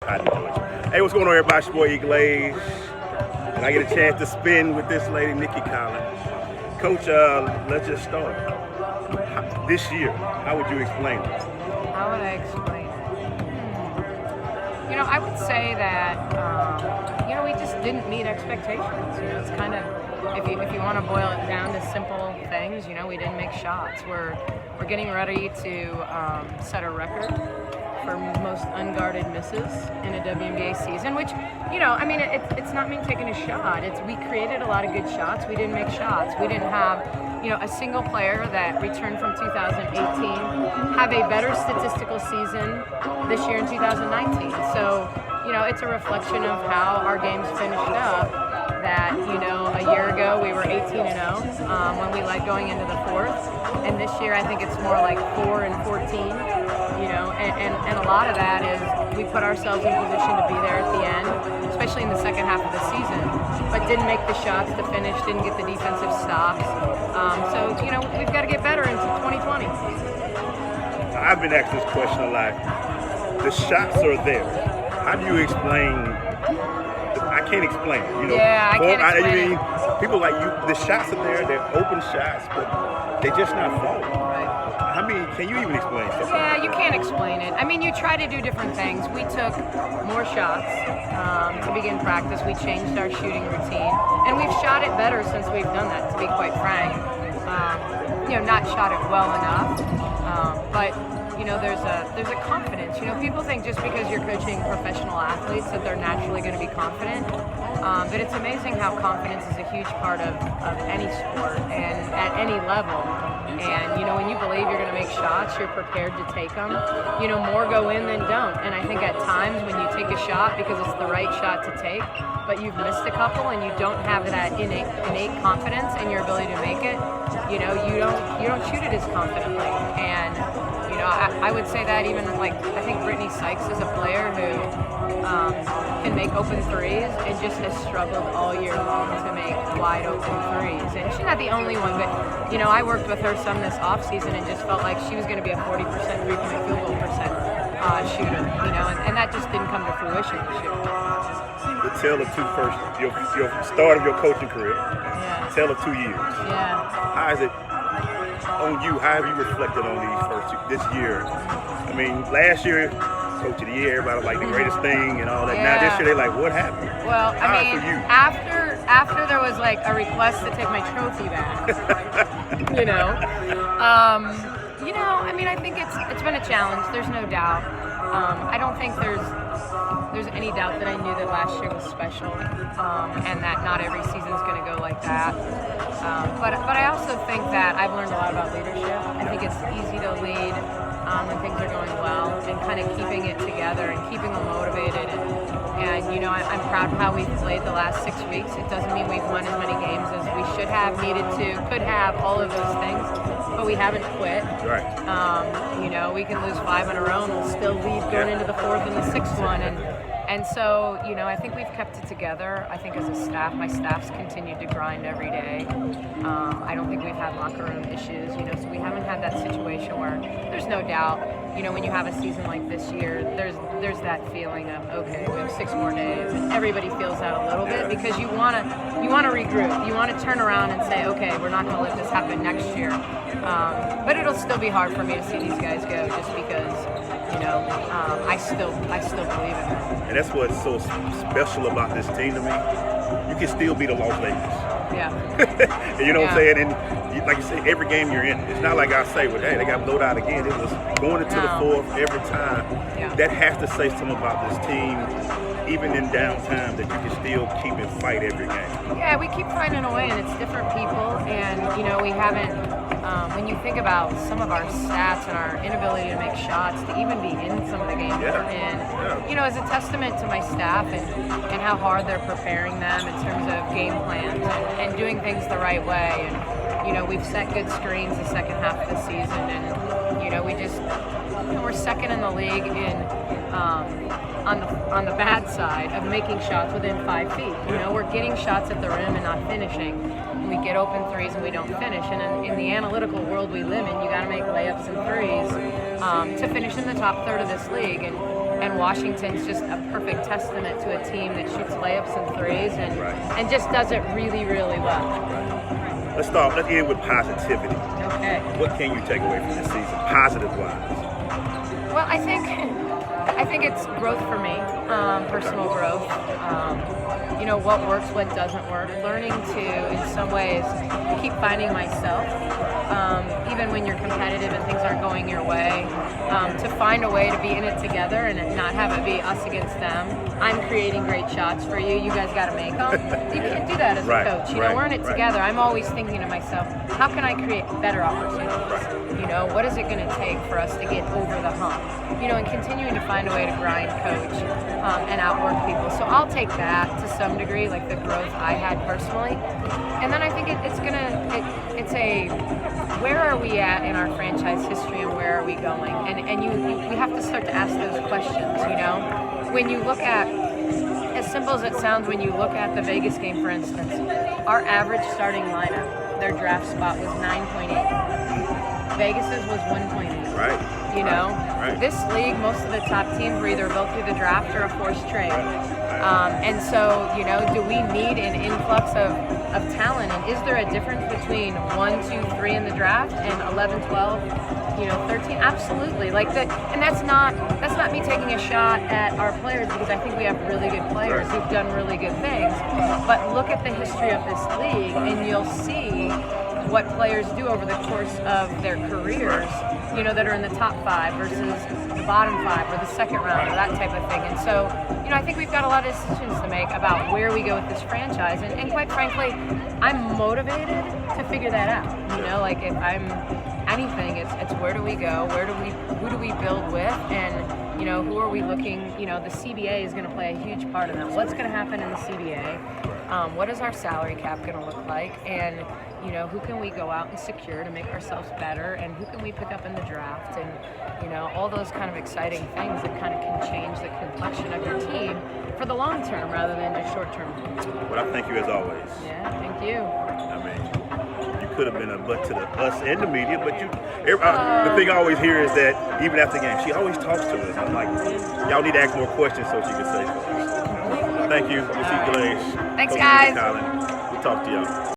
How do you? Hey, what's going on, everybody? It's your boy E. Glaze, and I get a chance to spin with this lady, Nicki Collen. Coach, let's just start. This year, how would you explain it? How would I explain it? I would say that we just didn't meet expectations. It's kind of if you want to boil it down to simple things, we didn't make shots. We're getting ready to set a record for most unguarded misses in a WNBA season, which, it's not me taking a shot. We created a lot of good shots. We didn't make shots. We didn't have, a single player that returned from 2018 have a better statistical season this year in 2019. So, it's a reflection of how our games finished up. That, a year ago we were 18-0 when we led going into the fourth, and this year I think it's more like 4-14. And a lot of that is we put ourselves in position to be there at the end, especially in the second half of the season, but didn't make the shots to finish, didn't get the defensive stops. So we've got to get better into 2020. I've been asked this question a lot. The shots are there. How do you explain? I can't explain it. Yeah, I can't explain it. People like you. The shots are there. They're open shots, but they're just not falling. Right. Can you even explain something? Yeah, you can't explain it. You try to do different things. We took more shots to begin practice. We changed our shooting routine, and we've shot it better since we've done that. To be quite frank, not shot it well enough, but. There's a confidence. People think just because you're coaching professional athletes that they're naturally going to be confident. But it's amazing how confidence is a huge part of any sport and at any level. And, when you believe you're going to make shots, you're prepared to take them. More go in than don't. And I think at times when you take a shot because it's the right shot to take, but you've missed a couple and you don't have that innate confidence in your ability to make it, you don't shoot it as confidently. And I would say that even I think Brittany Sykes is a player who can make open threes and just has struggled all year long to make wide open threes. And she's not the only one, but I worked with her some this offseason and just felt like she was going to be a 40% three-point field goal percent shooter, and that just didn't come to fruition this year. The tale of your start of your coaching career. Yeah. Tale of 2 years. Yeah. How is it on you? How have you reflected on this year? Last year, Coach of the Year, everybody was like the greatest thing and all that. Yeah. Now this year, they like, what happened? Well, For you? after there was a request to take my trophy back, I think it's been a challenge. There's no doubt. I don't think there's any doubt that I knew that last year was special, and that not every season is going to go like that. But I also think that I've learned a lot about leadership. I think it's easy to lead when things are going well, and kind of keeping it together and keeping them motivated. And I'm proud of how we've played the last 6 weeks. It doesn't mean we've won as many games as we should have, needed to, could have, all of those things. But we haven't quit. Right. We can lose 5 in a row and we'll still lead going into the fourth and the sixth one. And so, I think we've kept it together. I think as a staff, my staff's continued to grind every day. I don't think we've had locker room issues, so we haven't had that situation where there's no doubt, when you have a season like this year, there's that feeling of, okay, we have 6 more days, and everybody feels that a little bit because you want to regroup. You want to turn around and say, okay, we're not going to let this happen next year. But it'll still be hard for me to see these guys go just because, I still believe in it. And that's what's so special about this team to me. You can still be the Las Vegas. Yeah. And what I'm saying? And like you say, every game you're in, it's not like I say, well, hey, they got blowed out again. It was going into the fourth every time. Yeah. That has to say something about this team, even in downtime, that you can still keep and fight every game. Yeah, we keep finding a way, and it's different people. And, we haven't, when you think about some of our stats and our inability to make shots, to even be in some of the games we're in, is a testament to my staff and how hard they're preparing them in terms of game plans and doing things the right way. And, we've set good screens the second half of the season, and, we just, we're second in the league in on the bad side of making shots within 5 feet. We're getting shots at the rim and not finishing. We get open threes and we don't finish. And in the analytical world we live in, you got to make layups and threes to finish in the top third of this league. And and Washington's just a perfect testament to a team that shoots layups and threes and just does it really, really well. Let's end with positivity. Okay. What can you take away from this season, positive-wise? Well, I think it's growth for me, personal growth. What works, what doesn't work. Learning to, in some ways, keep finding myself, even when you're competitive and things aren't going your way. To find a way to be in it together and not have it be us against them. I'm creating great shots for you. You guys got to make them. You can't do that as a coach. We're in it together. I'm always thinking to myself, how can I create better opportunities? What is it going to take for us to get over the hump? And continuing to find a way to grind, coach, and outwork people. So I'll take that to some degree, like the growth I had personally. And then I think it's a where are we at in our franchise history and where are we going? And we have to start to ask those questions, When you look at, as simple as it sounds, when you look at the Vegas game, for instance, our average starting lineup, their draft spot was 9.8. Vegas's was 1.8. Right. This league, most of the top teams were either built through the draft or a forced trade. And so, do we need an influx of talent? And is there a difference between 1, 2, 3 in the draft and 11, 12, 13? Absolutely. And that's not me taking a shot at our players, because I think we have really good players who've done really good things. But look at the history of this league, and you'll see what players do over the course of their careers, that are in the top 5 versus the bottom 5 or the second round or that type of thing. And so, I think we've got a lot of decisions to make about where we go with this franchise. And quite frankly, I'm motivated to figure that out. If I'm anything, it's where do we go? Who do we build with? And, who are we looking? The CBA is going to play a huge part in that. What's going to happen in the CBA? What is our salary cap going to look like? And, who can we go out and secure to make ourselves better? And who can we pick up in the draft? And, all those kind of exciting things that kind of can change the complexion of your team for the long term rather than just short term. Well, I thank you as always. Yeah, thank you. You could have been a butt to us and the media, but the thing I always hear is that even after the game, she always talks to us. I'm like, y'all need to ask more questions so she can say things. Thank you, Nicki Collen. Thanks, guys. Nicki Collen. We'll talk to y'all.